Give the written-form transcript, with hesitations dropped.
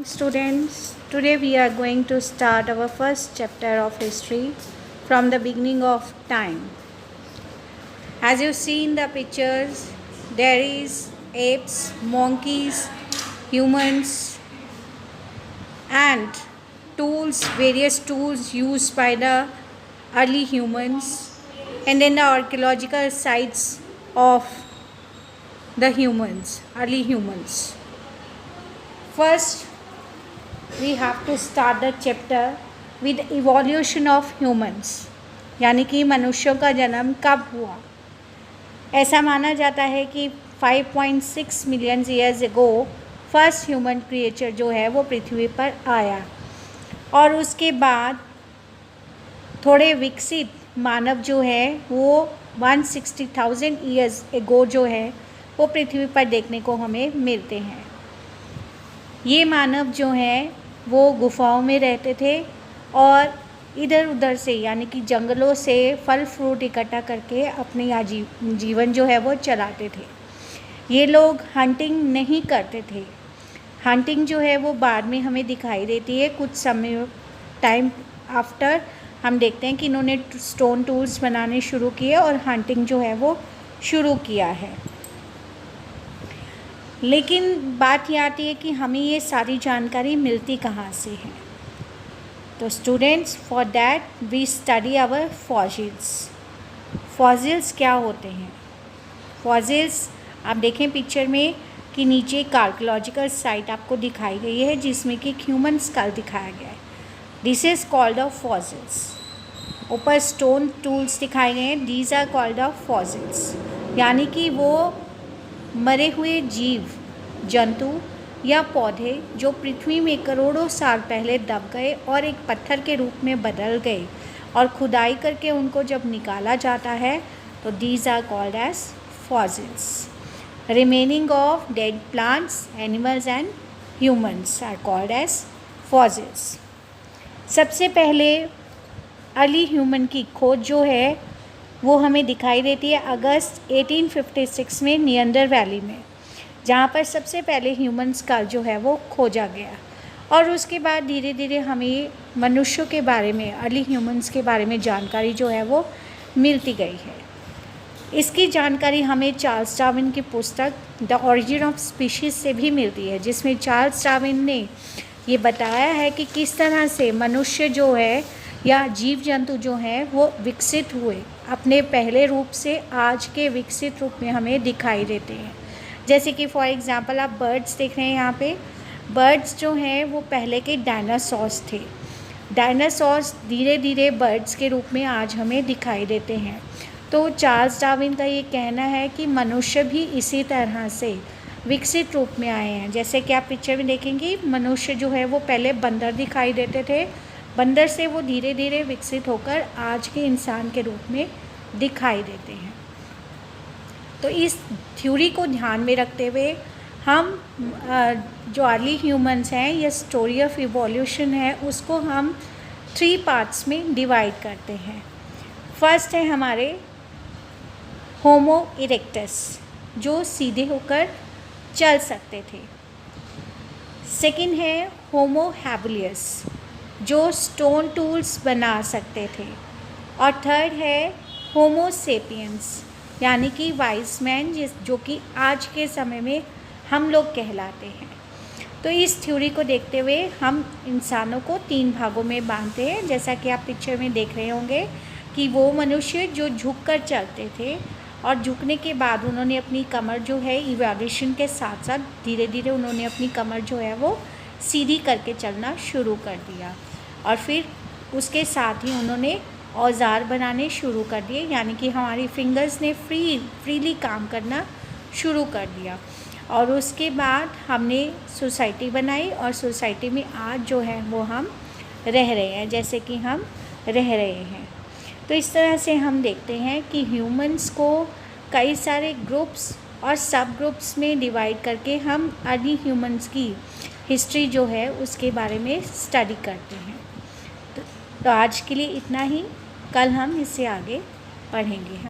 Students, today we are going to start our first chapter of history from the beginning of time. As you see in the pictures, there is apes, monkeys, humans, and tools, various tools used by the early humans, and then the archaeological sites of the humans, early humans. First, we have to start the chapter with evolution of humans, यानी कि मनुष्यों का जन्म कब हुआ। ऐसा माना जाता है कि 5.6 million years ago first human creature जो है वो पृथ्वी पर आया, और उसके बाद थोड़े विकसित मानव जो है वो 160,000 ईयर्स एगो जो है वो पृथ्वी पर देखने को हमें मिलते हैं। ये मानव जो हैं वो गुफाओं में रहते थे और इधर उधर से यानी कि जंगलों से फल फ्रूट इकट्ठा करके अपने जीवन जो है वो चलाते थे। ये लोग हंटिंग नहीं करते थे। हंटिंग जो है वो बाद में हमें दिखाई देती है, कुछ समय टाइम आफ्टर हम देखते हैं कि इन्होंने स्टोन टूल्स बनाने शुरू किए और हंटिंग जो है वो शुरू किया है। लेकिन बात ये आती है कि हमें ये सारी जानकारी मिलती कहाँ से है। तो students, for that we study our fossils. Fossils क्या होते हैं? फॉसिल्स आप देखें पिक्चर में कि नीचे एक आर्कियोलॉजिकल साइट आपको दिखाई गई है जिसमें कि ह्यूमन स्कल दिखाया गया है। This is called a fossils. ऊपर स्टोन टूल्स दिखाए गए हैं, these are called a fossils, यानी कि वो मरे हुए जीव जंतु या पौधे जो पृथ्वी में करोड़ों साल पहले दब गए और एक पत्थर के रूप में बदल गए और खुदाई करके उनको जब निकाला जाता है तो these are called as fossils. Remaining of dead plants, animals and humans are called as fossils. सबसे पहले अर्ली ह्यूमन की खोज जो है वो हमें दिखाई देती है अगस्त 1856 में नियंदर वैली में, जहाँ पर सबसे पहले ह्यूमन स्कल जो है वो खोजा गया। और उसके बाद धीरे धीरे हमें मनुष्यों के बारे में, अर्ली ह्यूमंस के बारे में जानकारी जो है वो मिलती गई है। इसकी जानकारी हमें चार्ल्स डार्विन की पुस्तक द ओरिजिन ऑफ स्पीशीज़ से भी मिलती है, जिसमें चार्ल्स डार्विन ने ये बताया है कि किस तरह से मनुष्य जो है या जीव जंतु जो हैं वो विकसित हुए, अपने पहले रूप से आज के विकसित रूप में हमें दिखाई देते हैं। जैसे कि फॉर एग्ज़ाम्पल आप बर्ड्स देख रहे हैं यहाँ पे, बर्ड्स जो हैं वो पहले के डायनासोर्स थे। डायनासोर्स धीरे धीरे बर्ड्स के रूप में आज हमें दिखाई देते हैं। तो चार्ल्स डार्विन का ये कहना है कि मनुष्य भी इसी तरह से विकसित रूप में आए हैं। जैसे कि आप पिक्चर में देखेंगे, मनुष्य जो है वो पहले बंदर दिखाई देते थे, बंदर से वो धीरे धीरे विकसित होकर आज के इंसान के रूप में दिखाई देते हैं। तो इस थ्योरी को ध्यान में रखते हुए हम जो अर्ली ह्यूमंस हैं या स्टोरी ऑफ इवोल्यूशन है उसको हम 3 पार्ट्स में डिवाइड करते हैं। फर्स्ट है हमारे होमो इरेक्टस, जो सीधे होकर चल सकते थे। सेकंड है होमो हैबिलियस, जो स्टोन टूल्स बना सकते थे। और थर्ड है होमो सेपियंस, यानी कि वाइज मैन, जो कि आज के समय में हम लोग कहलाते हैं। तो इस थ्योरी को देखते हुए हम इंसानों को 3 भागों में बांटते हैं। जैसा कि आप पिक्चर में देख रहे होंगे कि वो मनुष्य जो झुककर चलते थे और झुकने के बाद उन्होंने अपनी कमर जो है इवोल्यूशन के साथ साथ धीरे धीरे उन्होंने अपनी कमर जो है वो सीधी करके चलना शुरू कर दिया, और फिर उसके साथ ही उन्होंने औजार बनाने शुरू कर दिए, यानी कि हमारी फिंगर्स ने फ्रीली काम करना शुरू कर दिया। और उसके बाद हमने सोसाइटी बनाई और सोसाइटी में आज जो है वो हम रह रहे हैं जैसे कि हम रह रहे हैं। तो इस तरह से हम देखते हैं कि ह्यूमंस को कई सारे ग्रुप्स और सब ग्रुप्स में डिवाइड करके हम अर्ली ह्यूमंस की हिस्ट्री जो है उसके बारे में स्टडी करते हैं। तो आज के लिए इतना ही, कल हम इससे आगे पढ़ेंगे।